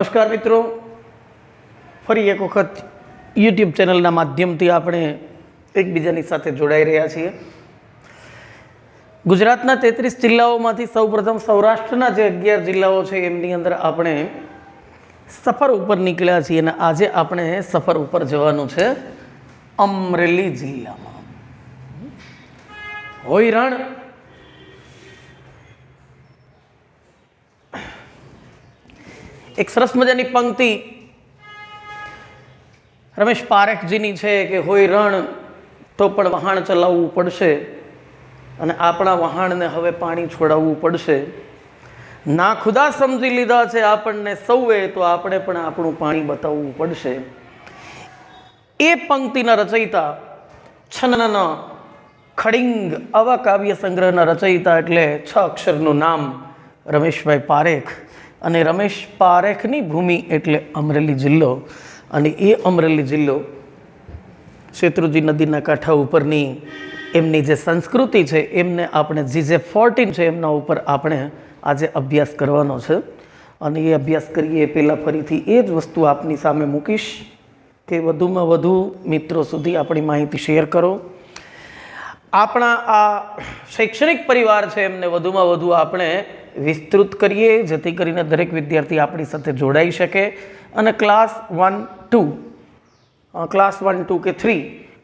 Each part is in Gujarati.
नमस्कार मित्रों, फरी एक वखत यूट्यूब चेनल माध्यमथी आपणे एकबीजानी साथे जोड़ाई रह्या छीए। गुजरातना 33 जिल्लाओमांथी सौप्रथम सौराष्ट्रना जे 11 जिल्लाओ छे एमनी अंदर आपणे सफर उपर निकळ्या छीए अने आजे आपणे सफर उपर जवानुं छे अमरेली जिल्लामां। होय रण एक सरस मजानी पंक्ति रमेश पारेखजीनी छे के होय रण तो पण वहाण चलावવું પડશે અને આપણા વહાણને હવે પાણી છોડાવવું પડશે। ના ખુદા સમજી લીધા છે આપણને સૌએ તો આપણે પણ આપણું પાણી બતાવવું પડશે। એ પંક્તિના રચયિતા છન્નના ખડિંગ આવા કાવ્ય સંગ્રહના રચયિતા એટલે 6 અક્ષરનું નામ રમેશભાઈ પારેખ અને રમેશ પારેખની ભૂમિ એટલે અમરેલી જિલ્લો અને એ અમરેલી જિલ્લો શેત્રુંજી નદીના કાંઠા ઉપરની એમની જે સંસ્કૃતિ છે એમને આપણે GJ14 છે એમના ઉપર આપણે આજે અભ્યાસ કરવાનો છે અને એ અભ્યાસ કરીએ એ પહેલાં ફરીથી એ જ વસ્તુ આપની સામે મૂકીશ કે વધુમાં વધુ મિત્રો સુધી આપણી માહિતી શેર કરો। આપણા આ શૈક્ષણિક પરિવાર છે એમને વધુમાં વધુ આપણે વિસ્તૃત કરીએ જેથી કરીને દરેક વિદ્યાર્થી આપણી સાથે જોડાઈ શકે અને ક્લાસ 1, 2 કે 3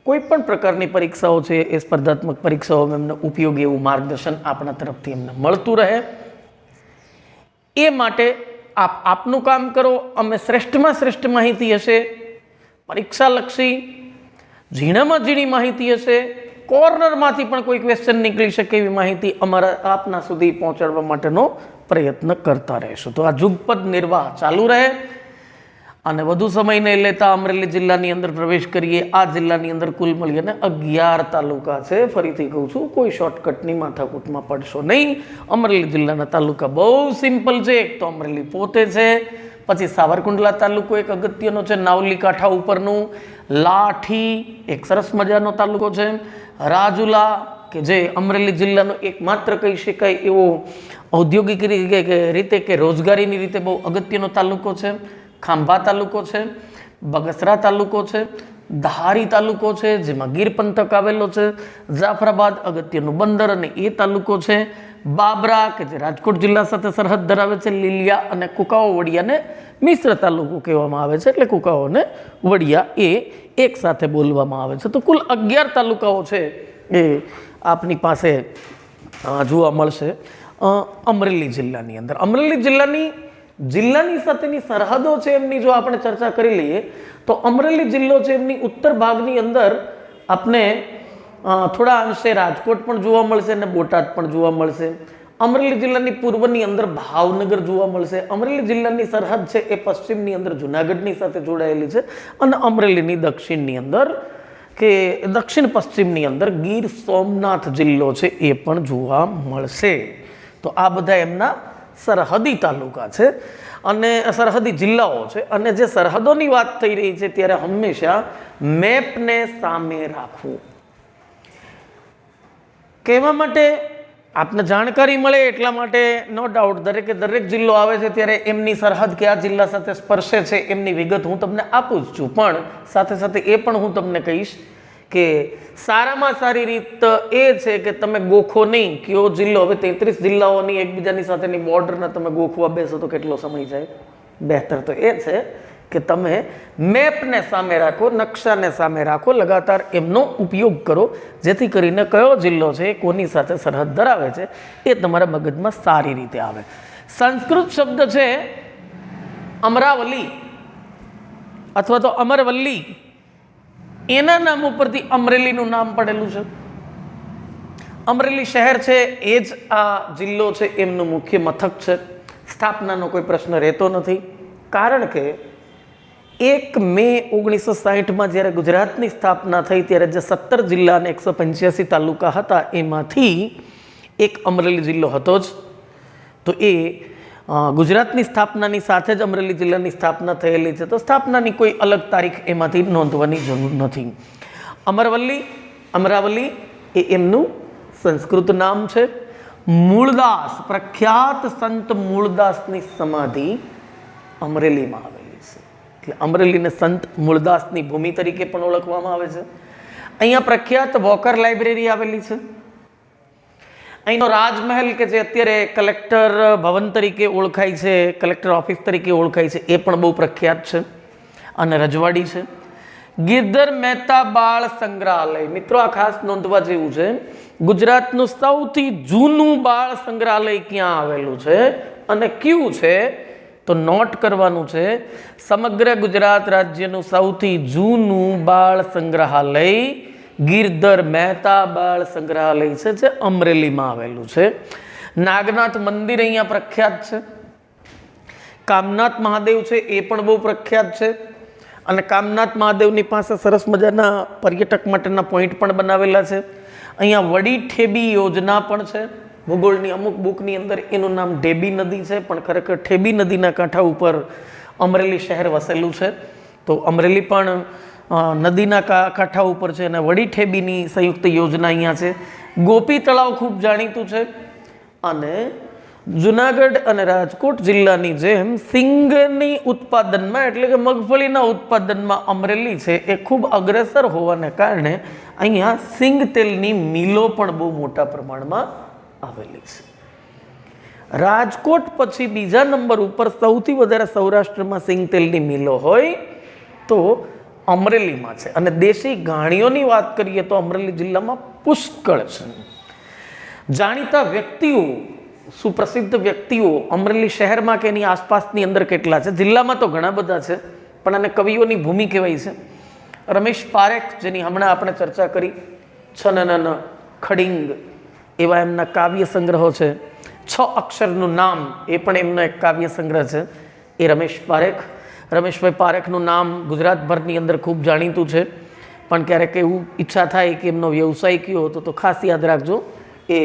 કોઈ પણ પ્રકારની પરીક્ષાઓ છે એ સ્પર્ધાત્મક પરીક્ષાઓમાં એમને ઉપયોગી એવું માર્ગદર્શન આપણા તરફથી એમને મળતું રહે એ માટે આપનું કામ કરો। અમે શ્રેષ્ઠમાં શ્રેષ્ઠ માહિતી હશે, પરીક્ષાલક્ષી ઝીણામાં ઝીણી માહિતી હશે, કોર્નરમાંથી પણ કોઈ ક્વેશ્ચન નીકળી શકે એવી માહિતી અમારા આપના સુધી પહોંચાડવા માટેનો પ્રયત્ન કરતા રહેશું। તો આ જુગપદ નિર્વાહ ચાલુ રહે અને વધુ સમય નહીં લેતા અમરેલી જિલ્લાની અંદર પ્રવેશ કરીએ। આ જિલ્લાની અંદર કુલ મળીને 11 તાલુકા છે। ફરીથી કહું છું, કોઈ શોર્ટકટની માથાકૂટમાં પડશો નહીં। અમરેલી જિલ્લાના તાલુકા બહુ સિમ્પલ છે। એક તો અમરેલી પોતે છે, પછી સાવરકુંડલા તાલુકો એક અગત્યનો છે નાવલી કાંઠા ઉપરનું, લાઠી એક સરસ મજાનો તાલુકો છે, રાજુલા કે જે અમરેલી જિલ્લાનો એકમાત્ર કહી શકાય એવો ઔદ્યોગિક રીતે કે રોજગારીની રીતે બહુ અગત્યનો તાલુકો છે, ખાંભા તાલુકો છે, બગસરા તાલુકો છે, ધારી તાલુકો છે જેમાં ગીર પંથક આવેલો છે, જાફરાબાદ અગત્યનું બંદર અને એ તાલુકો છે, બાબરા કે જે રાજકોટ જિલ્લા સાથે સરહદ ધરાવે છે, લીલિયા અને કુકાઓ વડિયાને મિશ્ર તાલુકો કહેવામાં આવે છે એટલે કુકાઓ અને વડિયા એ એક સાથે બોલવામાં આવે છે। તો કુલ 11 તાલુકાઓ છે એ આપની પાસે જોવા મળશે અમરેલી જિલ્લાની અંદર। અમરેલી જિલ્લાની સાથેની સરહદો છે એમની જો આપણે ચર્ચા કરી લઈએ તો અમરેલી જિલ્લો છે એમની ઉત્તર ભાગની અંદર આપને થોડા અંશે રાજકોટ પણ જોવા મળશે અને બોટાદ પણ જોવા મળશે। અમરેલી જિલ્લાની પૂર્વની અંદર ભાવનગર જોવા મળશે। અમરેલી જિલ્લાની સરહદ છે એ પશ્ચિમની અંદર જુનાગઢની સાથે જોડાયેલી છે અને અમરેલીની દક્ષિણની અંદર કે દક્ષિણ પશ્ચિમની અંદર ગીર સોમનાથ જિલ્લો છે એ પણ જોવા મળશે। તો આ બધા એમના સરહદી તાલુકા છે અને સરહદી જિલ્લાઓ છે અને જે સરહદોની વાત થઈ રહી છે ત્યારે હંમેશા મેપને સામે રાખવું। કહેવા માટે આપને જાણકારી મળે એટલા માટે નો ડાઉટ દરેક જિલ્લો આવે છે ત્યારે એમની સરહદ કયા જિલ્લા સાથે સ્પર્શે છે એમની વિગત હું તમને આપું જ છું, પણ સાથે સાથે એ પણ હું તમને કહીશ કે સારામાં સારી રીત એ છે કે તમે ગોખો નહીં કયો જિલ્લો, હવે 33 જિલ્લાઓની એકબીજાની સાથેની બોર્ડરને તમે ગોખવા બેસો તો કેટલો સમય જાય। બહેતર તો એ છે કે તમે મેપને સામે રાખો, નકશાને સામે રાખો, લગાતાર એમનો ઉપયોગ કરો જેથી કરીને કયો જિલ્લો છે કોની સાથે સરહદ ધરાવે છે એ તમારા મગજમાં સારી રીતે આવે। સંસ્કૃત શબ્દ છે અમરાવલી અથવા તો અમરવલ્લી, એના નામ ઉપરથી અમરેલીનું નામ પડેલું છે। અમરેલી શહેર છે એ જ આ જિલ્લો છે એમનું મુખ્ય મથક છે। સ્થાપનાનો કોઈ પ્રશ્ન રહેતો નથી કારણ કે 1 મે 1960માં જ્યારે ગુજરાતની સ્થાપના થઈ ત્યારે જે 17 જિલ્લા અને 185 તાલુકા હતા એમાંથી એક અમરેલી જિલ્લો હતો જ। તો એ ગુજરાતની સ્થાપનાની સાથે જ અમરેલી જિલ્લાની સ્થાપના થયેલી છે, તો સ્થાપનાની કોઈ અલગ તારીખ એમાંથી નોંધવાની જરૂર નથી। અમરાવલી એ એમનું સંસ્કૃત નામ છે। મૂળદાસ, પ્રખ્યાત સંત મૂળદાસની સમાધિ અમરેલીમાં આવેલી છે. એટલે અમરેલીને સંત મૂળદાસની ભૂમિ તરીકે પણ ઓળખવામાં આવે છે. અહીંયા પ્રખ્યાત વોકર લાઇબ્રેરી આવેલી છે. અહીંનો રાજમહેલ કે જે અત્યારે કલેક્ટર ભવન તરીકે ઓળખાય છે, કલેક્ટર ઓફિસ તરીકે ઓળખાય છે, એ પણ બહુ પ્રખ્યાત છે અને રજવાડી છે. ગિરધર મહેતા બાળ સંગ્રહાલય, મિત્રો આ ખાસ નોંધવા જેવું છે. ગુજરાતનું સૌથી જૂનું બાળ સંગ્રહાલય ક્યાં આવેલું છે અને કયું છે તો નોટ કરવાનું છે. સમગ્ર ગુજરાત રાજ્યનું સૌથી જૂનું બાળ સંગ્રહાલય ગિરધર મહેતા બાળ સંગ્રહાલય છે, જે અમરેલીમાં આવેલું છે. નાગનાથ મંદિર અહીંયા પ્રખ્યાત છે. કામનાથ મહાદેવ છે એ પણ બહુ પ્રખ્યાત છે. અને કામનાથ મહાદેવની પાસે સરસ મજાના પર્યટક માટેના પોઈન્ટ પણ બનાવેલા છે. અહીંયા વડી ઠેબી યોજના પણ છે. ભૂગોળની અમુક બુકની અંદર એનું નામ ઢેબી નદી છે, પણ ખરેખર ઠેબી નદીના કાંઠા ઉપર અમરેલી શહેર વસેલું છે. તો અમરેલી પણ નદીના કાંઠા ઉપર છે અને વડી ઠેબીની સંયુક્ત યોજના અહીંયા છે. ગોપી તળાવ ખૂબ જાણીતું છે. અને જુનાગઢ અને રાજકોટ જિલ્લાની જેમ સિંગની ઉત્પાદનમાં એટલે કે મગફળીના ઉત્પાદનમાં અમરેલી છે એ ખૂબ અગ્રેસર હોવાને કારણે અહીંયા સિંગ તેલની મિલો પણ બહુ મોટા પ્રમાણમાં આવેલી છે. રાજકોટ પછી બીજા નંબર ઉપર સૌથી વધારે સૌરાષ્ટ્રમાં સિંગ તેલની મિલો હોય તો અમરેલીમાં છે. અને દેશી ઘાણીઓની વાત કરીએ તો અમરેલી જિલ્લામાં પુષ્કળ છે. જાણીતા વ્યક્તિઓ, સુપ્રસિદ્ધ વ્યક્તિઓ અમરેલી શહેરમાં કે એની આસપાસની અંદર કેટલા છે? જિલ્લામાં તો ઘણા બધા છે, પણ આને કવિઓની ભૂમિ કહેવાય છે. રમેશ પારેખ, જેની હમણાં આપણે ચર્ચા કરી, છનનન, ખડિંગ, એવા એમના કાવ્ય સંગ્રહો છે. 6 અક્ષરનું નામ, એ પણ એમનો એક કાવ્ય સંગ્રહ છે. એ રમેશ પારેખ, રમેશભાઈ પારેખનું નામ ગુજરાતભરની અંદર ખૂબ જાણીતું છે. પણ ક્યારેક એવું ઈચ્છા થાય કે એમનો વ્યવસાય કયો હતો તો ખાસ યાદ રાખજો, એ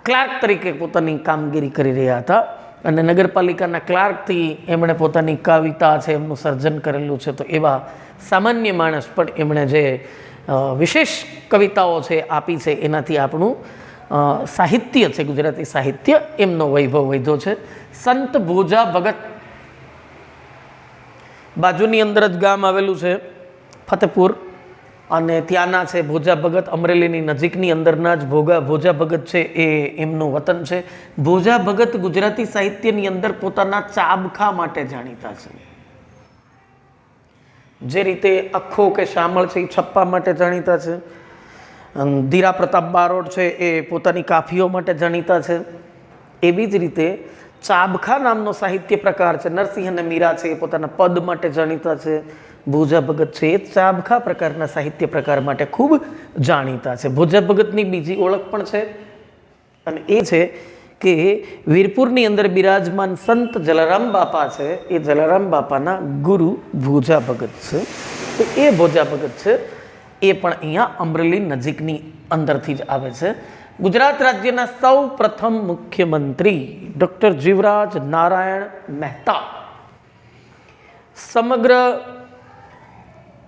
ક્લાર્ક તરીકે પોતાની કામગીરી કરી રહ્યા હતા અને નગરપાલિકાના ક્લાર્કથી એમણે પોતાની કવિતા છે એમનું સર્જન કરેલું છે. તો એવા સામાન્ય માણસ પણ એમણે જે વિશેષ કવિતાઓ છે આપી છે, એનાથી આપણું સાહિત્ય છે, ગુજરાતી સાહિત્ય, એમનો વૈભવ વધ્યો છે. સંત ભોજા ભગત, બાજુની અંદર જ ગામ આવેલું છે ફતેપુર, અને ત્યાંના છે ભોજા ભગત. અમરેલીની નજીકની અંદરના જ ભોજા ભગત છે એ એમનું વતન છે. ભોજા ભગત ગુજરાતી સાહિત્યની અંદર પોતાના ચાબખા માટે જાણીતા છે. જે રીતે અખો કે શામળ છે એ છપ્પા માટે જાણીતા છે. ધીરા પ્રતાપ બારોટ છે એ પોતાની કાફીઓ માટે જાણીતા છે. એવી જ રીતે ચાબખા નામનો સાહિત્ય પ્રકાર છે. નરસિંહ અને મીરા છે એ પોતાના પદ માટે જાણીતા છે. ભોજા ભગત છે એ ચાબખા પ્રકારના સાહિત્ય પ્રકાર માટે ખૂબ જાણીતા છે. ભોજા ભગતની બીજી ઓળખ પણ છે, અને એ છે કે વીરપુરની અંદર બિરાજમાન સંત જલારામ બાપા છે, એ જલારામ બાપાના ગુરુ ભોજા ભગત છે. તો એ ભોજા ભગત છે એ પણ અહીંયા અમરેલી નજીકની અંદરથી જ આવે છે. ગુજરાત રાજ્યના સૌ પ્રથમ મુખ્યમંત્રી ડૉક્ટર જીવરાજ નારાયણ મહેતા. સમગ્ર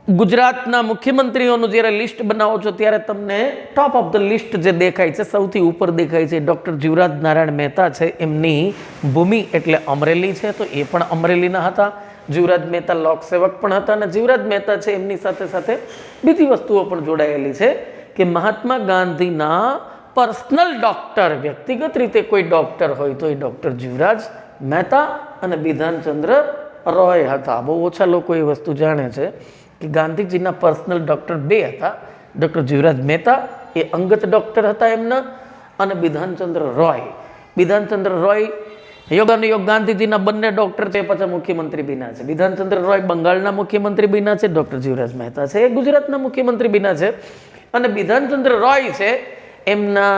ગુજરાતના મુખ્યમંત્રીઓનું જ્યારે લિસ્ટ બનાવો છો ત્યારે તમને ટોપ ઓફ ધ લિસ્ટ જે દેખાય છે, સૌથી ઉપર દેખાય છે ડૉક્ટર જીવરાજ નારાયણ મહેતા છે. એમની ભૂમિ એટલે અમરેલી છે, તો એ પણ અમરેલીના હતા. જીવરાજ મહેતા લોકસેવક પણ હતા, અને જીવરાજ મહેતા છે એમની સાથે સાથે બીજી વસ્તુઓ પણ જોડાયેલી છે કે મહાત્મા ગાંધીના પર્સનલ ડૉક્ટર, વ્યક્તિગત રીતે કોઈ ડૉક્ટર હોય તો એ ડૉક્ટર જીવરાજ મહેતા અને બિધાનચંદ્ર રોય હતા. બહુ ઓછા લોકો એ વસ્તુ જાણે છે કે ગાંધીજીના પર્સનલ ડૉક્ટર 2 હતા. ડૉક્ટર જીવરાજ મહેતા એ અંગત ડૉક્ટર હતા એમના, અને બિધાનચંદ્ર રોય. બિધાનચંદ્ર રોય યોગાનુયોગ ગાંધીજીના બંને ડૉક્ટર છે, પાછા મુખ્યમંત્રી બન્યા છે. બિધાનચંદ્ર રોય બંગાળના મુખ્યમંત્રી બન્યા છે, ડૉક્ટર જીવરાજ મહેતા છે એ ગુજરાતના મુખ્યમંત્રી બન્યા છે. અને બિધાનચંદ્ર રોય છે એમના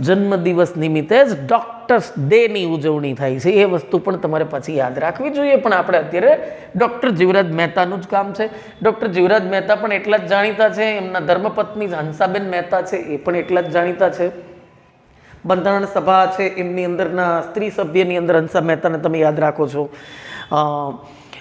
જન્મદિવસ નિમિત્તે જ ડૉક્ટર્સ ડેની ઉજવણી થાય છે. એ વસ્તુ પણ તમારે પાછી યાદ રાખવી જોઈએ. પણ આપણે અત્યારે ડૉક્ટર જીવરાજ મહેતાનું જ કામ છે. ડૉક્ટર જીવરાજ મહેતા પણ એટલા જ જાણીતા છે. એમના ધર્મપત્ની હંસાબેન મહેતા છે એ પણ એટલા જ જાણીતા છે. બંધારણ સભા છે એમની અંદરના સ્ત્રી સભ્યની અંદર હંસા મહેતાને તમે યાદ રાખો છો.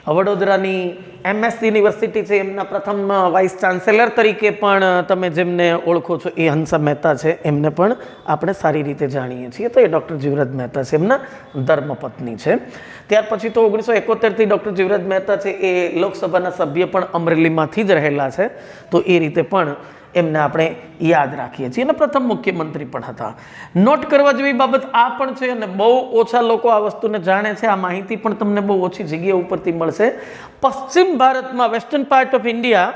વડોદરાની MS યુનિવર્સિટી છે એમના પ્રથમ વાઇસ ચાન્સેલર તરીકે પણ તમે જેમને ઓળખો છો એ હંસા મહેતા છે, એમને પણ આપણે સારી રીતે જાણીએ છીએ. તો એ ડૉક્ટર જીવરાજ મહેતા છે, એમના ધર્મપત્ની છે. ત્યાર પછી તો 1971થી ડૉક્ટર જીવરાજ મહેતા છે એ લોકસભાના સભ્ય પણ અમરેલીમાંથી જ રહેલા છે. તો એ રીતે પણ એમને આપણે યાદ રાખીએ છીએ અને પ્રથમ મુખ્યમંત્રી પણ હતા. નોટ કરવા જેવી બાબત આ પણ છે અને બહુ ઓછા લોકો આ વસ્તુને જાણે છે. આ માહિતી પણ તમને બહુ ઓછી જગ્યા ઉપરથી મળશે. પશ્ચિમ ભારતમાં, વેસ્ટર્ન પાર્ટ ઓફ ઇન્ડિયા,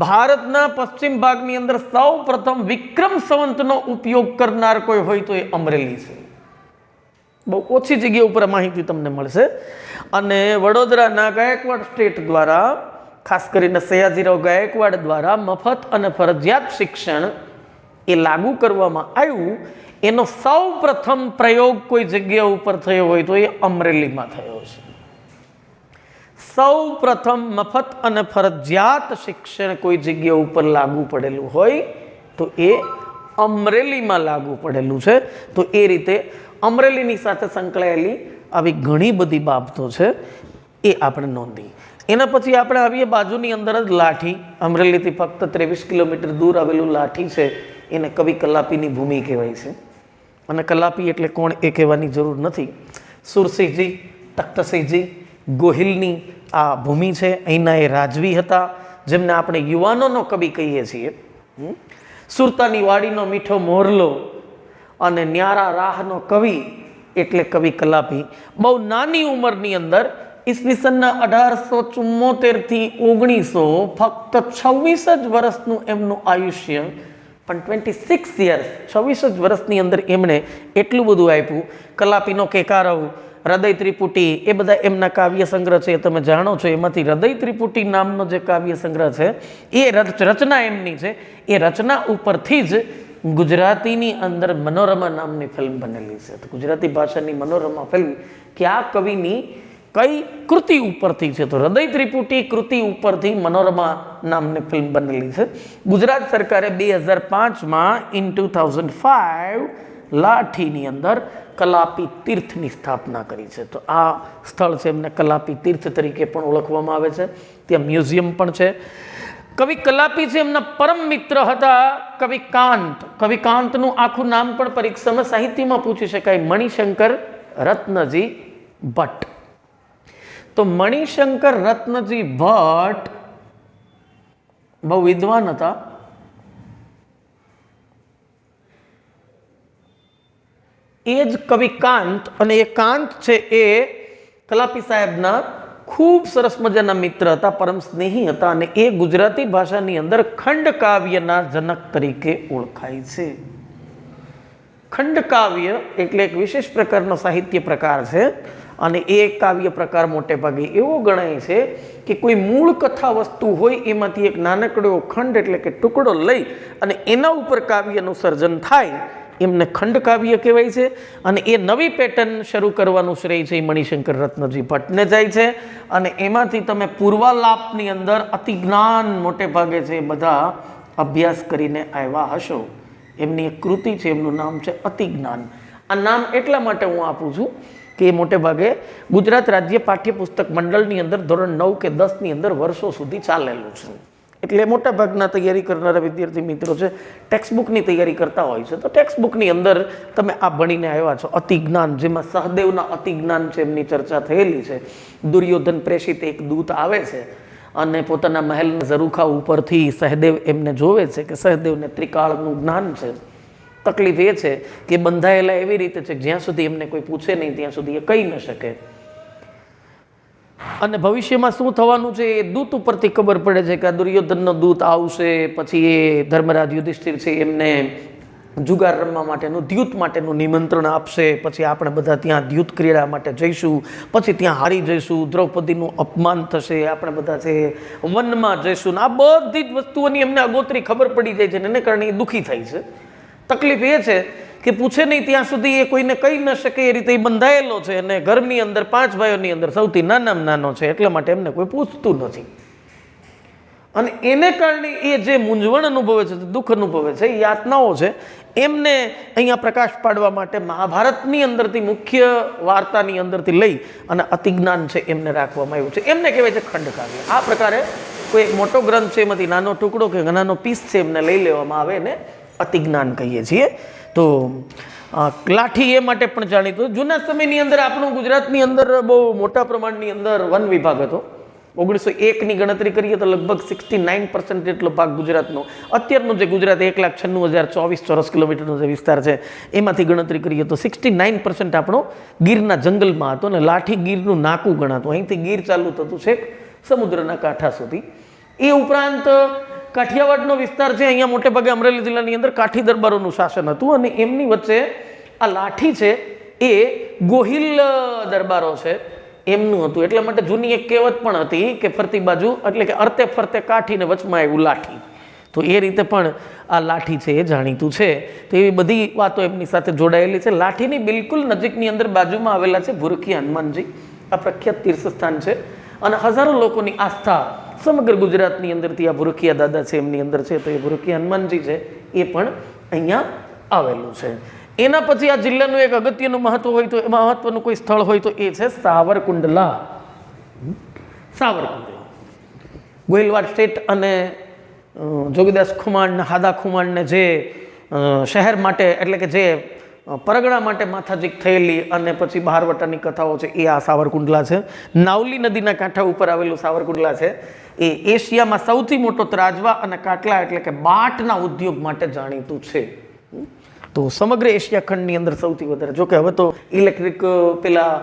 ભારતના પશ્ચિમ ભાગની અંદર સૌ પ્રથમ વિક્રમ સંવંતનો ઉપયોગ કરનાર કોઈ હોય તો એ અમરેલી છે. બહુ ઓછી જગ્યા ઉપર આ માહિતી તમને મળશે. અને વડોદરાના ગાયકવાડ સ્ટેટ દ્વારા, ખાસ કરીને સયાજીરાવ ગાયકવાડ દ્વારા મફત અને ફરજિયાત શિક્ષણ એ લાગુ કરવામાં આવ્યું. એનો સૌ પ્રથમ પ્રયોગ કોઈ જગ્યા ઉપર થયો હોય તો એ અમરેલીમાં થયો છે. સૌ પ્રથમ મફત અને ફરજિયાત શિક્ષણ કોઈ જગ્યા ઉપર લાગુ પડેલું હોય તો એ અમરેલીમાં લાગુ પડેલું છે. તો એ રીતે અમરેલીની સાથે સંકળાયેલી આવી ઘણી બધી બાબતો છે એ આપણે નોંધી. એના પછી આપણે આવીએ બાજુની અંદર જ લાઠી. અમરેલીથી ફક્ત 23 કિલોમીટર દૂર આવેલું લાઠી છે, એને કવિ કલાપીની ભૂમિ કહેવાય છે. અને કલાપી એટલે કોણ એ કહેવાની જરૂર નથી. સુરસિંહજી, તખ્તસિંહજી ગોહિલની આ ભૂમિ છે. અહીંના એ રાજવી હતા, જેમને આપણે યુવાનોનો કવિ કહીએ છીએ. સુરતાની વાડીનો મીઠો મોરલો અને ન્યારા રાહનો કવિ એટલે કવિ કલાપી. બહુ નાની ઉંમરની અંદર, ઈસવીસનના 1874થી 1900, ફક્ત 26 જ વર્ષનું એમનું આયુષ્ય, પણ 26 યર્સ, 26 જ વર્ષની અંદર એમણે એટલું બધું આપ્યું. કલાપીનો કેકારવ, હૃદય ત્રિપુટી, એ બધા એમના કાવ્ય સંગ્રહ છે, તમે જાણો છો. એમાંથી હૃદય ત્રિપુટી નામનો જે કાવ્ય સંગ્રહ છે એ રચના એમની છે. એ રચના ઉપરથી જ ગુજરાતીની અંદર મનોરમા નામની ફિલ્મ બનેલી છે. તો ગુજરાતી ભાષાની મનોરમા ફિલ્મ કે આ કવિની કઈ કૃતિ ઉપરથી છે, તો હૃદય ત્રિપુટી કૃતિ ઉપરથી મનોરમા નામની ફિલ્મ બનેલી છે. ગુજરાત સરકારે 2005માં ઇન 2005 લાઠીની અંદર કલાપી તીર્થની સ્થાપના કરી છે. તો આ સ્થળ છે, એમને કલાપી તીર્થ તરીકે પણ ઓળખવામાં આવે છે. ત્યાં મ્યુઝિયમ પણ છે. કવિ કલાપી છે, એમના પરમ મિત્ર હતા કવિ કાંત. કવિ કાંતનું આખું નામ પણ પરીક્ષામાં સાહિત્યમાં પૂછી શકાય, મણિશંકર રત્નજી ભટ્ટ. તો મણિશંકર રત્નજી ભટ્ટ બહુ વિદ્વાન હતા. એ જ કવિ કાંત, અને એ કાંત છે એ કલાપી સાહેબના ખૂબ સરસ મજાના મિત્ર હતા, પરમ સ્નેહી હતા. અને એ ગુજરાતી ભાષાની અંદર ખંડકાવ્યના જનક તરીકે ઓળખાય છે. ખંડકાવ્ય એટલે એક વિશેષ પ્રકારનો સાહિત્ય પ્રકાર છે. અને એ કાવ્ય પ્રકાર મોટે ભાગે એવો ગણાય છે કે કોઈ મૂળ કથા વસ્તુ હોય એમાંથી એક નાનકડો ખંડ એટલે કે ટુકડો લઈ અને એના ઉપર કાવ્યનું સર્જન થાય, એમને ખંડકાવ્ય કહેવાય છે. અને એ નવી પેટર્ન શરૂ કરવાનું શ્રેય છે એ મણિશંકર રત્નજી ભટ્ટને જાય છે. અને એમાંથી તમે પૂર્વાલાપની અંદર અતિજ્ઞાન મોટે ભાગે છે એ બધા અભ્યાસ કરીને આવ્યા હશો. એમની એક કૃતિ છે, એમનું નામ છે અતિજ્ઞાન. આ નામ એટલા માટે હું આપું છું કે એ મોટે ભાગે ગુજરાત રાજ્ય પાઠ્યપુસ્તક મંડળની અંદર ધોરણ 9 કે 10ની અંદર વર્ષો સુધી ચાલેલું છે. એટલે મોટા ભાગના તૈયારી કરનારા વિદ્યાર્થી મિત્રો છે ટેક્સ્ટબુકની તૈયારી કરતા હોય છે. તો ટેક્સ્ટબુકની અંદર તમે આ ભણીને આવ્યા છો અતિજ્ઞાન, જેમાં સહદેવના અતિજ્ઞાન છે એમની ચર્ચા થયેલી છે. દુર્યોધન પ્રેષિત એક દૂત આવે છે અને પોતાના મહેલના ઝરૂખા ઉપરથી સહદેવ એમને જોવે છે કે સહદેવને ત્રિકાળનું જ્ઞાન છે. તકલીફ એ છે કે બંધાયેલા એવી રીતે છે જ્યાં સુધી એમને કોઈ પૂછે નહીં ત્યાં સુધી એ કહી ન શકે. અને ભવિષ્યમાં શું થવાનું છે એ દૂત ઉપરથી ખબર પડે છે કે આ દુર્યોધનનો દૂત આવશે, પછી એ ધર્મરાજ યુધિષ્ઠિર છે એમને જુગાર રમવા માટેનું, દ્યુત માટેનું નિમંત્રણ આપશે. પછી આપણે બધા ત્યાં દ્યુત ક્રીડા માટે જઈશું, પછી ત્યાં હારી જઈશું, દ્રૌપદીનું અપમાન થશે, આપણે બધા છે વનમાં જઈશું. આ બધી જ વસ્તુઓની એમને અગોતરી ખબર પડી જાય છે અને એને કારણે એ દુઃખી થાય છે. તકલીફ એ છે કે પૂછે નહીં ત્યાં સુધી એ કોઈને કહી ન શકે એ રીતે એ બંધાયેલો છે. અને ઘરની અંદર 5 ભાઈઓની અંદર સૌથી નાનામાં નાનો છે, એટલા માટે એમને કોઈ પૂછતું નથી. અને એને કારણે એ જે મૂંઝવણ અનુભવે છે, દુઃખ અનુભવે છે, યાતનાઓ છે, એમને અહીંયા પ્રકાશ પાડવા માટે મહાભારતની અંદરથી મુખ્ય વાર્તાની અંદરથી લઈ અને અતિજ્ઞાન છે એમને રાખવામાં આવ્યું છે. એમને કહેવાય છે ખંડકાવ્ય. આ પ્રકારે કોઈ એક મોટો ગ્રંથ છે એમાંથી નાનો ટુકડો કે નાનો પીસ છે એમને લઈ લેવામાં આવે એને અતિજ્ઞાન કહીએ છીએ. તો લાઠી એ માટે પણ જાણીતું. જૂના સમયની અંદર આપણું ગુજરાતની અંદર બહુ મોટા પ્રમાણની અંદર વન વિભાગ હતો. 1901ની ગણતરી કરીએ તો લગભગ 69% જેટલો ભાગ ગુજરાતનો, અત્યારનું જે ગુજરાત 1,96,024 ચોરસ કિલોમીટરનો જે વિસ્તાર છે એમાંથી ગણતરી કરીએ તો 69% આપણો ગીરના જંગલમાં હતો. અને લાઠી ગીરનું નાકું ગણાતું. અહીંથી ગીર ચાલુ થતું છે સમુદ્રના કાંઠા સુધી. એ ઉપરાંત કાઠિયાવાડનો વિસ્તાર છે, અહીંયા મોટે ભાગે અમરેલી જિલ્લાની અંદર કાઠી દરબારોનું શાસન હતું. અને એમની વચ્ચે આ લાઠી છે એ ગોહિલ દરબારો છે એમનું હતું. એટલા માટે જૂની એક કહેવત પણ હતી કે ફરતી બાજુ એટલે કે અર્તે ફરતે કાઠીને વચમાં આવ્યું લાઠી. તો એ રીતે પણ આ લાઠી છે એ જાણીતું છે. તો એવી બધી વાતો એમની સાથે જોડાયેલી છે. લાઠીની બિલકુલ નજીકની અંદર બાજુમાં આવેલા છે ભુરખી હનુમાનજી. આ પ્રખ્યાત તીર્થસ્થાન છે અને હજારો લોકોની આસ્થા સમગ્ર ગુજરાતની અંદરથી આ ભુરખિયા દાદા છે એમની અંદર છે. તો એ ભુરખી હનુમાનજી છે એ પણ અહીંયા આવેલું છે. એના પછી આ જિલ્લાનું એક અગત્યનું મહત્વ હોય તો એમાં મહત્વનું કોઈ સ્થળ હોય તો એ છે સાવરકુંડલા. સાવરકુંડલા ગોહિલવાડ સ્ટેટ અને જોગીદાસ ખુમાણ હાદા ખુમાણને જે શહેર માટે એટલે કે જે પરગણા માટે માથાજીક થયેલી અને પછી બહારવટાની કથાઓ છે એ આ સાવરકુંડલા છે. નાવલી નદીના કાંઠા ઉપર આવેલું સાવરકુંડલા છે એ એશિયામાં સૌથી મોટો ત્રાજવા અને કાટલા એટલે કે બાટના ઉદ્યોગ માટે જાણીતું છે. તો સમગ્ર એશિયા ખંડની અંદર સૌથી વધારે, જોકે હવે તો ઇલેક્ટ્રિક પેલા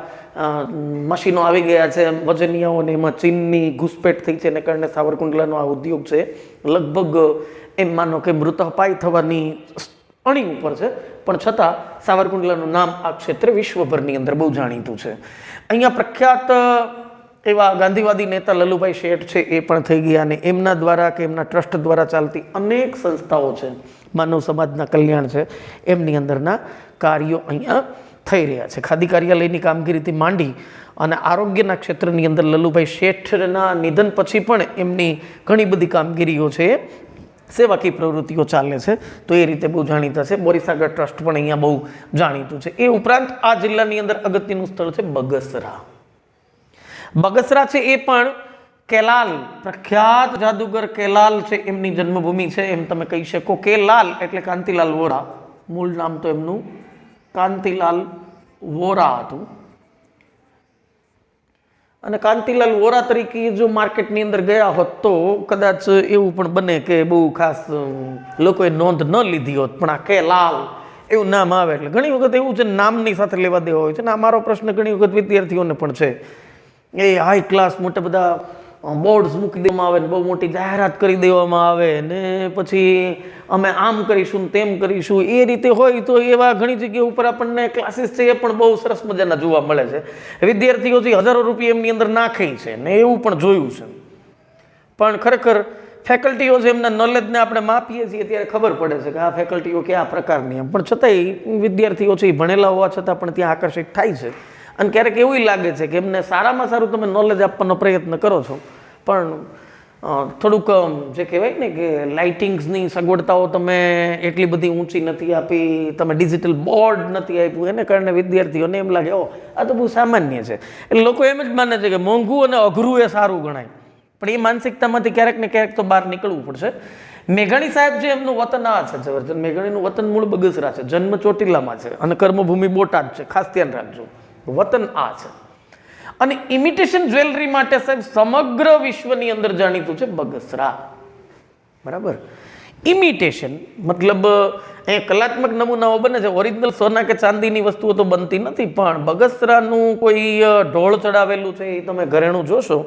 મશીનો આવી ગયા છે વજનિયાઓને, એમાં ચીનની ઘૂસપેઠ થઈ છે એને કારણે સાવરકુંડલાનો આ ઉદ્યોગ છે લગભગ એમ માનો કે મૃતપાય થવાની અણી ઉપર છે. પણ છતાં સાવરકુંડલાનું નામ આ ક્ષેત્રે વિશ્વભરની અંદર બહુ જાણીતું છે. અહીંયા પ્રખ્યાત એવા ગાંધીવાદી નેતા લલુભાઈ શેઠ છે એ પણ થઈ ગયા. અને એમના દ્વારા કે એમના ટ્રસ્ટ દ્વારા ચાલતી અનેક સંસ્થાઓ છે, માનવ સમાજના કલ્યાણ છે, એમની અંદરના કાર્યો અહીંયા થઈ રહ્યા છે. ખાદી કાર્યાલયની કામગીરીથી માંડી અને આરોગ્યના ક્ષેત્રની અંદર લલુભાઈ શેઠના નિધન પછી પણ એમની ઘણી બધી કામગીરીઓ છે, સેવાકી પ્રવૃત્તિઓ ચાલે છે. તો એ રીતે બહુ જાણીતા છે. બોરીસાગર ટ્રસ્ટ પણ અહીંયા બહુ જાણીતું છે. એ ઉપરાંત આ જિલ્લાની અંદર અગત્યનું સ્થળ છે બગસરા. બગસરા છે એ પણ કેલાલ, પ્રખ્યાત જાદુગર કેલાલ છે એમની જન્મભૂમિ છે એમ તમે કહી શકો. કેલાલ એટલે કાંતિલાલ વોરા, મૂળ નામ તો એમનું કાંતિલાલ વોરા હતું. અને કાંતિલાલ વોરા તરીકે જો માર્કેટની અંદર ગયા હોત તો કદાચ એવું પણ બને કે બહુ ખાસ લોકોએ નોંધ ન લીધી હોત. પણ આ કેલાલ એવું નામ આવે એટલે ઘણી વખત એવું છે નામની સાથે લેવા દેવા હોય છે. ને આ મારો પ્રશ્ન ઘણી વખત વિદ્યાર્થીઓને પણ છે. એ હાઈ ક્લાસ મોટા બધા બોર્ડ્સ મૂકી દેવામાં આવે ને બહુ મોટી જાહેરાત કરી દેવામાં આવે ને પછી અમે આમ કરીશું ને તેમ કરીશું એ રીતે હોય. તો એવા ઘણી જગ્યા ઉપર આપણને ક્લાસીસ છે એ પણ બહુ સરસ મજાના જોવા મળે છે. વિદ્યાર્થીઓ જે હજારો રૂપિયા એમની અંદર નાખે છે ને એવું પણ જોયું છે. પણ ખરેખર ફેકલ્ટીઓ છે એમના નોલેજને આપણે માપીએ છીએ ત્યારે ખબર પડે છે કે આ ફેકલ્ટીઓ કયા પ્રકારની એમ. પણ છતાંય વિદ્યાર્થીઓ છે એ ભણેલા હોવા છતાં પણ ત્યાં આકર્ષિત થાય છે. અને ક્યારેક એવું લાગે છે કે એમને સારામાં સારું તમે નોલેજ આપવાનો પ્રયત્ન કરો છો પણ થોડુંક જે કહેવાય ને કે લાઇટિંગ્સની સગવડતાઓ તમે એટલી બધી ઊંચી નથી આપી, તમે ડિજિટલ બોર્ડ નથી આપ્યું, એને કારણે વિદ્યાર્થીઓને એમ લાગે ઓ આ તો બહુ સામાન્ય છે. એટલે લોકો એમ જ માને છે કે મોંઘું અને અઘરું એ સારું ગણાય. પણ એ માનસિકતામાંથી ક્યારેક ને ક્યારેક તો બહાર નીકળવું પડશે. મેઘાણી સાહેબ છે એમનું વતન આ છે ઝવેરચંદ મેઘાણીનું વતન મૂળ બગસરા છે, જન્મ ચોટીલામાં છે અને કર્મભૂમિ બોટાદ છે. ખાસ ધ્યાન રાખજો, વતન આ છે. અને ઇમિટેશન જ્વેલરી માટે સાહેબ સમગ્ર વિશ્વની અંદર જાણીતું છે બગસરા. બરાબર, ઇમિટેશન મતલબ એ કલાત્મક નમૂનાઓ બને છે. ઓરિજિનલ સોના કે ચાંદીની વસ્તુઓ તો બનતી નથી. પણ બગસરાનું કોઈ ઢોળ ચડાવેલું છે એ તમે ઘરેણું જોશો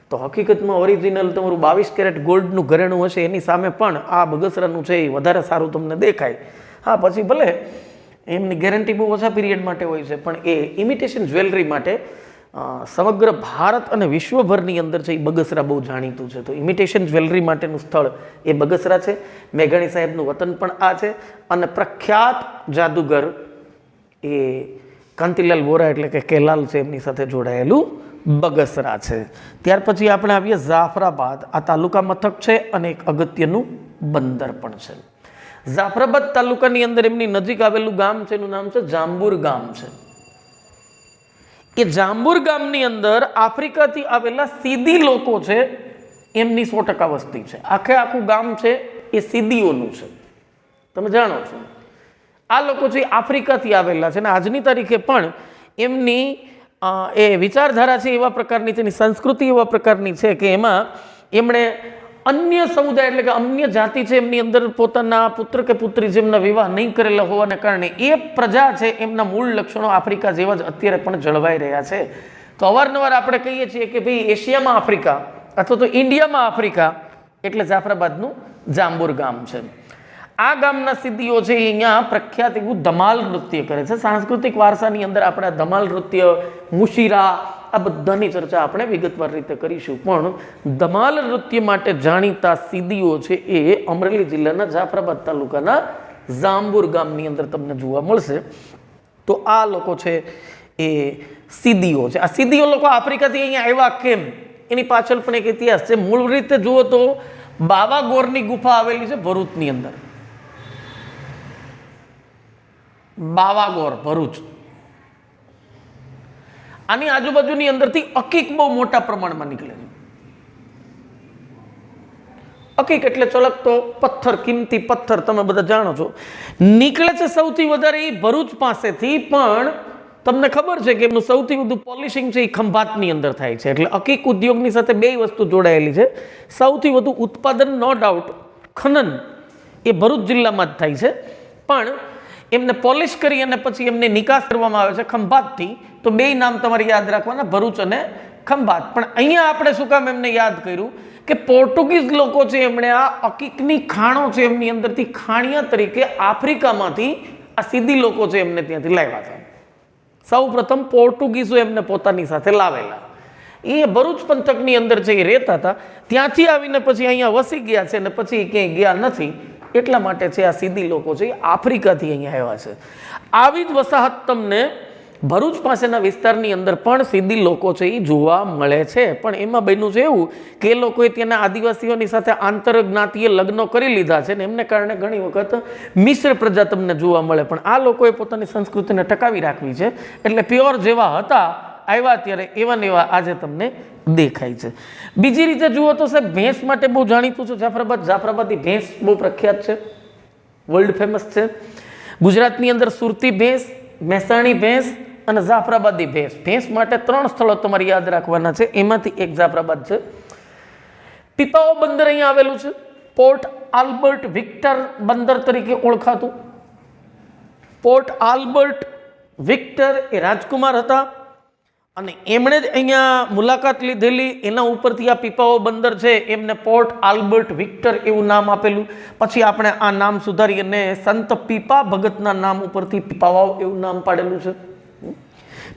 તો હકીકતમાં ઓરિજિનલ તમારું 22 કેરેટ ગોલ્ડનું ઘરેણું હશે એની સામે પણ આ બગસરાનું છે એ વધારે સારું તમને દેખાય. હા, પછી ભલે એમની ગેરંટી બહુ ઓછા પીરિયડ માટે હોય છે પણ એ ઇમિટેશન જ્વેલરી માટે સમગ્ર ભારત અને વિશ્વભરની અંદર છે એ બગસરા બહુ જાણીતું છે. તો ઇમિટેશન જ્વેલરી માટેનું સ્થળ એ બગસરા છે. મેઘાણી સાહેબનું વતન પણ આ છે. અને પ્રખ્યાત જાદુગર એ કાંતિલાલ વોરા એટલે કે કેલાલ છે એમની સાથે જોડાયેલું બગસરા છે. ત્યાર પછી આપણે આવીએ જાફરાબાદ. આ તાલુકા મથક છે અને એક અગત્યનું બંદર પણ છે. જાફરાબાદ તાલુકાની અંદર એમની નજીક આવેલું ગામ છે, એનું નામ છે જાંબુર ગામ છે. એ જાંબુર ગામની અંદર આફ્રિકાથી આવેલા સીધી લોકો છે, એમની 100% વસ્તી છે. આખું ગામ છે એ સીદીઓનું છે, તમે જાણો છો. આ લોકો છે આફ્રિકાથી આવેલા છે, અને આજની તારીખે પણ એમની એ વિચારધારા છે એવા પ્રકારની છે, એની સંસ્કૃતિ એવા પ્રકારની છે કે એમાં એમણે અન્ય સમુદાય એટલે કે અન્ય જાતિ છે એમની અંદર પોતાના પુત્ર કે પુત્રી જેમના વિવાહ નહીં કરેલા હોવાને કારણે એ પ્રજા છે એમના મૂળ લક્ષણો આફ્રિકા જેવા જ અત્યારે પણ જળવાઈ રહ્યા છે. તો અવારનવાર આપણે કહીએ છીએ કે ભાઈ એશિયામાં આફ્રિકા અથવા તો ઇન્ડિયામાં આફ્રિકા એટલે જાફરાબાદનું જાંબુર ગામ છે. આ ગામના સિદ્ધિઓ છે અહીંયા પ્રખ્યાત એવું ધમાલ નૃત્ય કરે છે. સાંસ્કૃતિક વારસાની અંદર આપણે ધમાલ નૃત્ય, મુશીરા, આ બધાની ચર્ચા આપણે વિગતવાર રીતે કરીશું. પણ ધમાલ નૃત્ય માટે જાણીતા સિદ્ધિઓ છે એ અમરેલી જિલ્લાના જાફરાબાદ તાલુકાના જાંબુર ગામની અંદર તમને જોવા મળશે. તો આ લોકો છે એ સિદ્ધિઓ છે. આ સિદ્ધિઓ લોકો આફ્રિકાથી અહીંયા આવ્યા કેમ, એની પાછળ પણ એક ઇતિહાસ છે. મૂળ રીતે જુઓ તો બાવાગોરની ગુફા આવેલી છે ભરૂચની અંદર. બાવાગોર ભરૂચ, આની આજુબાજુની અંદરથી અકીક બહુ મોટા પ્રમાણમાં નીકળે છે. અકીક એટલે ચળકતો પથ્થર, કિંમતી પથ્થર, તમે બધા જાણો છો. નીકળે છે સૌથી વધારે એ ભરૂચ પાસેથી, પણ તમને ખબર છે કે એમનું સૌથી વધુ પોલિશિંગ છે એ ખંભાતની અંદર થાય છે. એટલે અકીક ઉદ્યોગની સાથે બે વસ્તુ જોડાયેલી છે. સૌથી વધુ ઉત્પાદન નો ડાઉટ ખનન એ ભરૂચ જિલ્લામાં જ થાય છે, પણ એમને પોલિશ કરી અને પછી એમને નિકાસ કરવામાં આવે છે ખંભાતથી. તો બે નામ તમારે યાદ રાખવાના, ભરૂચ અને ખંભાત. પણ અહીંયા આપણે શું કામ એમને યાદ કર્યું કે પોર્ટુગીઝ લોકો છે એમણે આ અકીકની ખાણો છે એમની અંદરથી ખાણિયા તરીકે આફ્રિકામાંથી આ સીધી લોકો છે એમને ત્યાંથી લાવ્યા હતા. સૌ પ્રથમ પોર્ટુગીઝો એમને પોતાની સાથે લાવેલા. એ ભરૂચ પંથકની અંદર જે રહેતા હતા ત્યાંથી આવીને પછી અહીંયા વસી ગયા છે, અને પછી ક્યાંય ગયા નથી. એટલા માટે છે આ સીધી લોકો છે આફ્રિકાથી અહીંયા આવ્યા છે. આવી જ વસાહત તમને ભરૂચ પાસેના વિસ્તારની અંદર પણ સીધી લોકો છે એ જોવા મળે છે. પણ એમાં બન્યું છે એવું કે એ લોકોએ ત્યાંના આદિવાસીઓની સાથે આંતરજ્ઞાતીય લગ્નો કરી લીધા છે, ને એમને કારણે ઘણી વખત મિશ્ર પ્રજા તમને જોવા મળે. પણ આ લોકોએ પોતાની સંસ્કૃતિને ટકાવી રાખવી છે, એટલે પ્યોર જેવા હતા આવ્યા ત્યારે એવા ને એવા આજે તમને દેખાય છે. બીજી રીતે જુઓ તો સાહેબ ભેંસ માટે બહુ જાણીતું છે જાફરાબાદ. જાફરાબાદી ભેંસ બહુ પ્રખ્યાત છે, વર્લ્ડ ફેમસ છે. ગુજરાતની અંદર સુરતી ભેંસ, મહેસાણી ભેંસ અને જાફરાબાદી ભેંસ. ભેંસ માટે 3 સ્થળો તમારે યાદ રાખવાના છે, એમાંથી એક જાફરાબાદ છે. પીપાઓ બંદર અહીંયા આવેલું છે, પોર્ટ આલ્બર્ટ વિક્ટર બંદર તરીકે ઓળખાતું. પોર્ટ આલ્બર્ટ વિક્ટર એ રાજકુમાર હતા અને એમણે જ અહીંયા મુલાકાત લીધેલી. એના ઉપરથી આ પીપાઓ બંદર છે એમને પોર્ટ આલ્બર્ટ વિક્ટર એવું નામ આપેલું. પછી આપણે આ નામ સુધારી અને સંત પીપા ભગતના નામ ઉપરથી પીપાવાવ એવું નામ પાડેલું છે.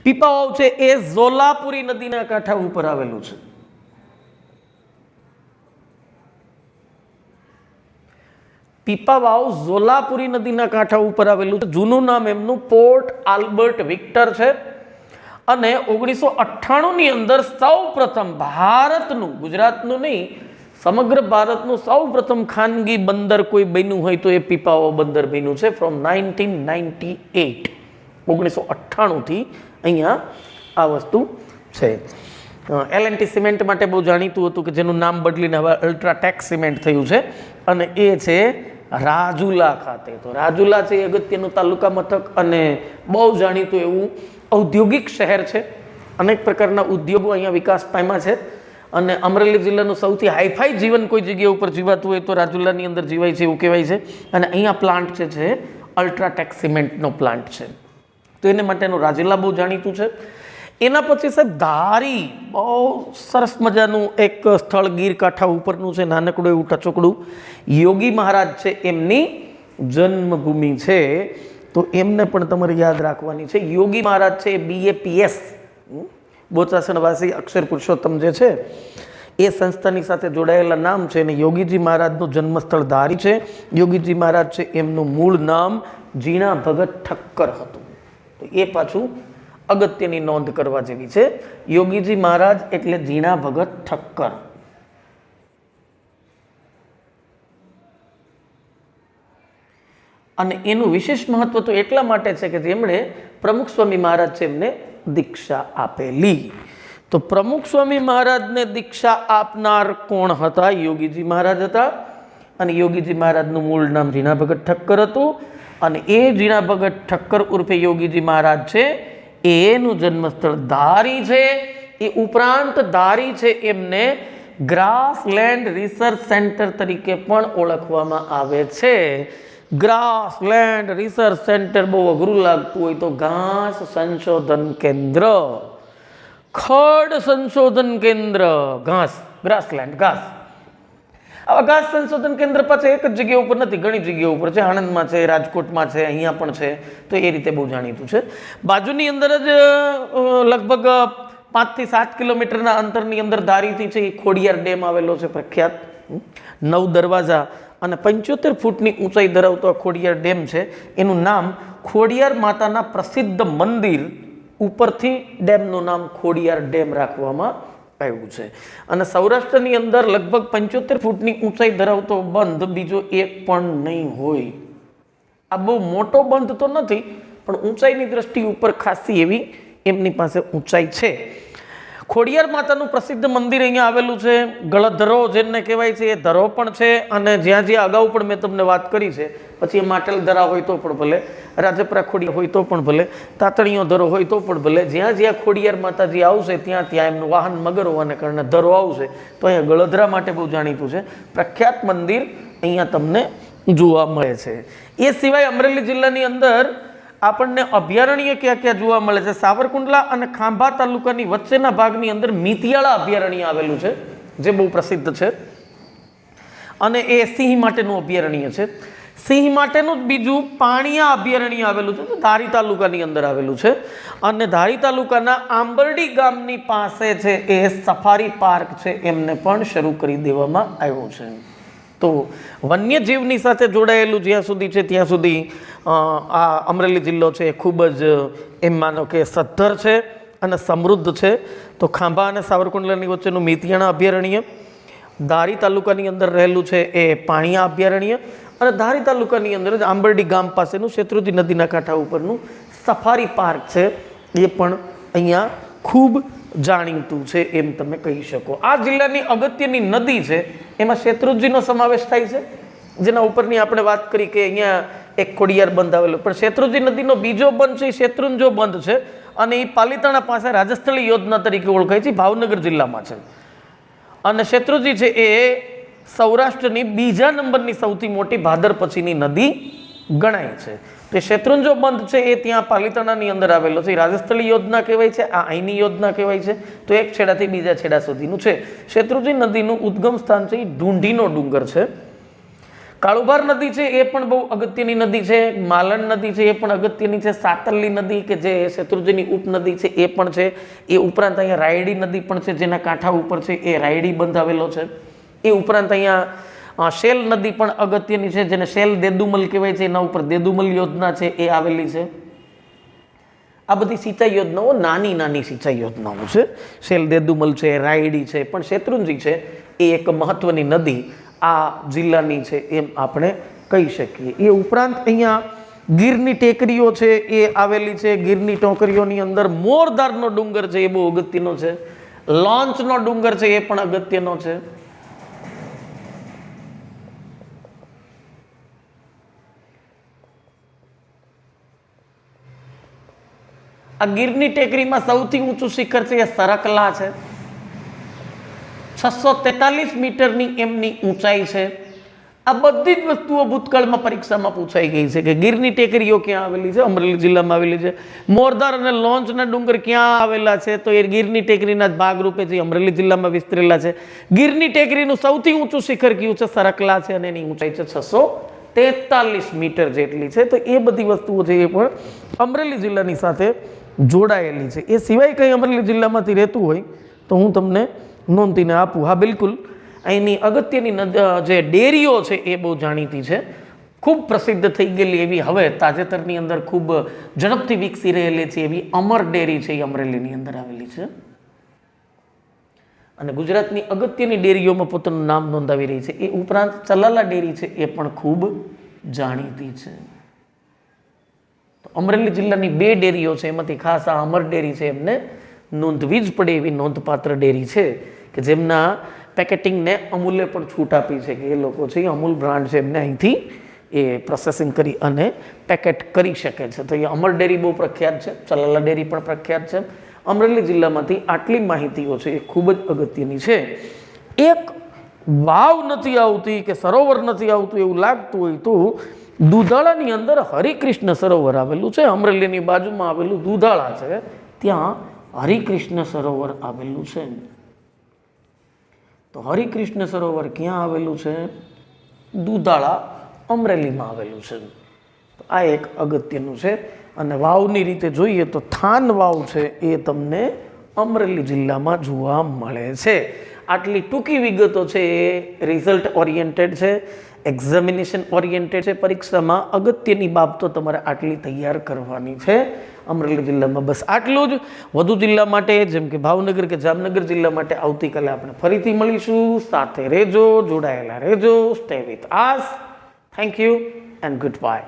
પીપાવાવ છે એ ઝોલાપુરી નદીના કાંઠા ઉપર આવેલું છે. પીપાવાવ ઝોલાપુરી નદીના કાંઠા ઉપર આવેલું છે. જૂનું નામ એમનું પોર્ટ આલ્બર્ટ વિક્ટર છે. અને 1998ની અંદર સૌ પ્રથમ ભારતનું, ગુજરાતનું નહીં સમગ્ર ભારતનું સૌ પ્રથમ ખાનગી બંદર કોઈ બન્યું હોય તો એ પીપાવાવ બંદર બન્યું છે. ફ્રોમ 1998, 1998થી અહીંયા આ વસ્તુ છે. L&T સિમેન્ટ માટે બહુ જાણીતું હતું કે જેનું નામ બદલીને હવે અલ્ટ્રાટેક સિમેન્ટ થયું છે, અને એ છે રાજુલા ખાતે. તો રાજુલા છે એ અગત્યનું તાલુકા મથક અને બહુ જાણીતું એવું ઔદ્યોગિક શહેર છે. અનેક પ્રકારના ઉદ્યોગો અહીંયા વિકાસ પામ્યા છે, અને અમરેલી જિલ્લાનું સૌથી હાઈફાઈ જીવન કોઈ જગ્યા ઉપર જીવાતું હોય તો રાજુલાની અંદર જીવાય છે એવું કહેવાય છે. અને અહીંયા પ્લાન્ટ છે અલ્ટ્રાટેક સિમેન્ટનો પ્લાન્ટ છે. તો એને માટેનું રાજુલા બહુ જાણીતું છે. એના પછી સાહેબ ધારી બહુ સરસ મજાનું એક સ્થળ ગીર કાંઠા ઉપરનું છે, નાનકડું એવું ટચોકડું. યોગી મહારાજ છે એમની જન્મભૂમિ છે, તો એમને પણ તમારે યાદ રાખવાની છે. યોગી મહારાજ છે BAPS બોચાસણવાસી અક્ષર પુરુષોત્તમ જે છે એ સંસ્થાની સાથે જોડાયેલા નામ છે, અને યોગીજી મહારાજનું જન્મસ્થળ ધારી છે. યોગીજી મહારાજ છે એમનું મૂળ નામ જીણા ભગત ઠક્કર હતું. તો એ પાછું અગત્યની નોંધ કરવા જેવી છે. યોગીજી મહારાજ એટલે જીણા ભગત ઠક્કર. અને એનું વિશેષ મહત્વ તો એટલા માટે છે કે જેમણે પ્રમુખ સ્વામી મહારાજ છે એમને દીક્ષા આપેલી. તો પ્રમુખ સ્વામી મહારાજને દીક્ષા આપનાર કોણ હતા? યોગીજી મહારાજ હતા. અને યોગીજી મહારાજનું મૂળ નામ જીણા ભગત ઠક્કર હતું. અને એ જીણા ભગત ઠક્કર ઉર્ફે યોગીજી મહારાજ છે એનું જન્મસ્થળ ધારી છે. એ ઉપરાંત ધારી છે એમને ગ્રાસલેન્ડ રિસર્ચ સેન્ટર તરીકે પણ ઓળખવામાં આવે છે. ગ્રાસલેન્ડ રિસર્ચ સેન્ટર બહુ અઘરું લાગતું હોય તો ઘાસ સંશોધન કેન્દ્ર, ખડ સંશોધન કેન્દ્ર, ઘાસ, ગ્રાસલેન્ડ ઘાસ. આવા ઘાસ સંશોધન કેન્દ્ર પાછા એક જ જગ્યા ઉપર નથી, ઘણી જગ્યા ઉપર છે. આણંદમાં છે, રાજકોટમાં છે, અહીંયા પણ છે. તો એ રીતે બહુ જાણીતું છે. બાજુની અંદર જ લગભગ 5 થી 7 કિલોમીટરના અંતરની અંદર ધારીથી છે એ ખોડિયાર ડેમ આવેલો છે, પ્રખ્યાત 9 દરવાજા અને 75 ફૂટની ઊંચાઈ ધરાવતો આ ખોડિયાર ડેમ છે. એનું નામ ખોડિયાર માતાના પ્રસિદ્ધ મંદિર ઉપરથી ડેમનું નામ ખોડિયાર ડેમ રાખવામાં આવ્યું છે. અને સૌરાષ્ટ્રની અંદર લગભગ 75 ફૂટની ઊંચાઈ ધરાવતો બંધ બીજો એક પણ નહીં હોય. આ બહુ મોટો બંધ તો નથી, પણ ઊંચાઈની દ્રષ્ટિ ઉપર ખાસી એવી એમની પાસે ઊંચાઈ છે. ખોડિયાર માતાનું પ્રસિદ્ધ મંદિર અહીંયા આવેલું છે. ગળધરો જેને કહેવાય છે એ ધરો પણ છે. અને જ્યાં જ્યાં અગાઉ પણ મેં તમને વાત કરી છે, પછી એ માટેલ ધરા હોય તો પણ ભલે, રાજપરા ખોડિયાર હોય તો પણ ભલે, તાતણીઓ ધરો હોય તો પણ ભલે, જ્યાં જ્યાં ખોડિયાર માતાજી આવશે ત્યાં ત્યાં એમનું વાહન મગર હોવાને કારણે ધરો આવશે. તો અહીંયા ગળધરા માટે બહુ જાણીતું છે. પ્રખ્યાત મંદિર અહીંયા તમને જોવા મળે છે. એ સિવાય અમરેલી જિલ્લાની અંદર આપણને અભયારણ્ય ક્યાં ક્યાં જોવા મળે છે? સાવરકુંડલા અને ખાંભા તાલુકાની વચ્ચેના ભાગની અંદર મિતિયાળા અભયારણ્ય આવેલું છે, જે બહુ પ્રસિદ્ધ છે. અને એ સિંહ માટેનું અભયારણ્ય છે. સિંહ માટેનું જ બીજું પાણીયા અભયારણ્ય આવેલું છે, ધારી તાલુકાની અંદર આવેલું છે. અને ધારી તાલુકાના આંબરડી ગામની પાસે છે એ સફારી પાર્ક છે, એમને પણ શરૂ કરી દેવામાં આવ્યું છે. તો વન્યજીવની સાથે જોડાયેલું જ્યાં સુધી છે ત્યાં સુધી આ અમરેલી જિલ્લો છે એ ખૂબ જ એમ માનો કે સદ્ધર છે અને સમૃદ્ધ છે. તો ખાંભા અને સાવરકુંડલાની વચ્ચેનું મિતિયાણા અભયારણ્ય, ધારી તાલુકાની અંદર રહેલું છે એ પાણીયા અભયારણ્ય, અને ધારી તાલુકાની અંદર જ આંબરડી ગામ પાસેનું શેત્રુંજી નદીના કાંઠા ઉપરનું સફારી પાર્ક છે, એ પણ અહીંયા ખૂબ જાણીતું છે એમ તમે કહી શકો. આ જિલ્લાની અગત્યની નદી છે એમાં શેત્રુંજીનો સમાવેશ થાય છે, જેના ઉપરની આપણે વાત કરી કે અહીંયા એક ખોડિયાર બંધ આવેલો. પણ શેત્રુંજી નદીનો બીજો બંધ છે એ શેત્રુંજો બંધ છે, અને એ પાલીતાણા પાસે રાજસ્થળી યોજના તરીકે ઓળખાય છે, ભાવનગર જિલ્લામાં છે. અને શેત્રુંજી છે એ સૌરાષ્ટ્રની બીજા નંબરની સૌથી મોટી ભાદર પછીની નદી ગણાય છે. તે શેત્રુંજો બંધ છે એ ત્યાં પાલીતાણાની અંદર આવેલો છે. રાજસ્થળી યોજના કહેવાય છે, આ અહીંની યોજના કહેવાય છે. તો એક છેડાથી બીજા છેડા સુધીનું છે. શેત્રુંજી નદીનું ઉદ્ગમ સ્થાન છે એ ઢૂંઢીનો ડુંગર છે. કાળુભાર નદી છે એ પણ બહુ અગત્યની નદી છે. માલણ નદી છે એ પણ અગત્યની છે. સાતરલી નદી કે જે શેત્રુંજીની ઉપનદી છે એ પણ છે. એ ઉપરાંત અહીંયા રાયડી નદી પણ છે, જેના કાંઠા ઉપર છે એ રાયડી બંધ આવેલો છે. એ ઉપરાંત અહીંયા શેલ નદી પણ અગત્યની છે, જેને શેલ દેદુમલ કહેવાય છે. એના ઉપર દેદુમલ યોજના છે એ આવેલી છે. આ બધી સિંચાઈ યોજનાઓ નાની નાની સિંચાઈ યોજનાઓ છે. શેલ દેદુમલ છે, રાયડી છે, પણ શેત્રુંજી છે એ એક મહત્વની નદી આ જિલ્લાની છે એમ આપણે કહી શકીએ. એ ઉપરાંત અહીંયા ગીરની ટેકરીઓ છે એ આવેલી છે. ગીરની ટેકરીઓની અંદર મોરધારનો ડુંગર છે એ બહુ અગત્યનો છે. લોન્ચનો ડુંગર છે એ પણ અગત્યનો છે. આ ગીરની ટેકરીમાં સૌથી ઊંચું શિખર છે એ સરકલા છે. 643 મીટરની એમની ઊંચાઈ છે. આ બધી જ વસ્તુઓ ભૂતકાળમાં પરીક્ષામાં પૂછાઈ ગઈ છે કે ગીરની ટેકરીઓ ક્યાં આવેલી છે? અમરેલી જિલ્લામાં આવેલી છે. મોરધાર અને લોન્ચના ડુંગર ક્યાં આવેલા છે? તો એ ગીરની ટેકરીના જ ભાગરૂપે જે અમરેલી જિલ્લામાં વિસ્તરેલા છે. ગીરની ટેકરીનું સૌથી ઊંચું શિખર કયું છે? સરકલા છે, અને એની ઊંચાઈ છે 643 મીટર જેટલી છે. તો એ બધી વસ્તુઓ છે એ પણ અમરેલી જિલ્લાની સાથે જોડાયેલી છે. એ સિવાય કંઈ અમરેલી જિલ્લામાંથી રહેતું હોય તો હું તમને નોંધીને આપું. હા, બિલકુલ. અહીંની અગત્યની જે ડેરીઓ છે એ બહુ જાણીતી છે, ખૂબ પ્રસિદ્ધ થઈ ગયેલી એવી, હવે તાજેતરની અંદર ખૂબ ઝડપથી વિકસી રહેલી છે એવી અમર ડેરી છે એ અમરેલીની અંદર આવેલી છે. અને ગુજરાતની અગત્યની ડેરીઓમાં પોતાનું નામ નોંધાવી રહી છે. એ ઉપરાંત ચલાલા ડેરી છે એ પણ ખૂબ જાણીતી છે. અમરેલી જિલ્લાની 2 ડેરીઓ છે, એમાંથી ખાસ આ અમર ડેરી છે એમને નોંધવી જ પડે એવી નોંધપાત્ર ડેરી છે કે જેમના પેકેટિંગને અમૂલે પણ છૂટ આપી છે કે એ લોકો છે અમૂલ બ્રાન્ડ છે એમને અહીંથી એ પ્રોસેસિંગ કરી અને પેકેટ કરી શકે છે. તો એ અમર ડેરી બહુ પ્રખ્યાત છે, ચલાલા ડેરી પણ પ્રખ્યાત છે. અમરેલી જિલ્લામાંથી આટલી માહિતીઓ છે એ ખૂબ જ અગત્યની છે. એક વાવ નથી આવતી કે સરોવર નથી આવતું એવું લાગતું હોય તો દુધાળાની અંદર હરિકૃષ્ણ સરોવર આવેલું છે. અમરેલીની બાજુમાં આવેલું દુધાળા છે, ત્યાં હરિકૃષ્ણ સરોવર આવેલું છે. તો હરિકૃષ્ણ સરોવર ક્યાં આવેલું છે? દુધાળા, અમરેલીમાં આવેલું છે. તો આ એક અગત્યનું છે. અને વાવની રીતે જોઈએ તો થાન વાવ છે એ તમને અમરેલી જિલ્લામાં જોવા મળે છે. આટલી ટૂંકી વિગતો છે એ રિઝલ્ટ ઓરિએન્ટેડ છે, એક્ઝામિનેશન ઓરિએન્ટેડ છે. પરીક્ષામાં અગત્યની બાબતો તમારે આટલી તૈયાર કરવાની છે. અમરેલી જિલ્લામાં બસ આટલું જ. વધુ જિલ્લા માટે જેમ કે ભાવનગર કે જામનગર જિલ્લા માટે આવતીકાલે આપણે ફરીથી મળીશું. સાથે રહેજો, જોડાયેલા રહેજો. Stay with as. Thank you and good bye.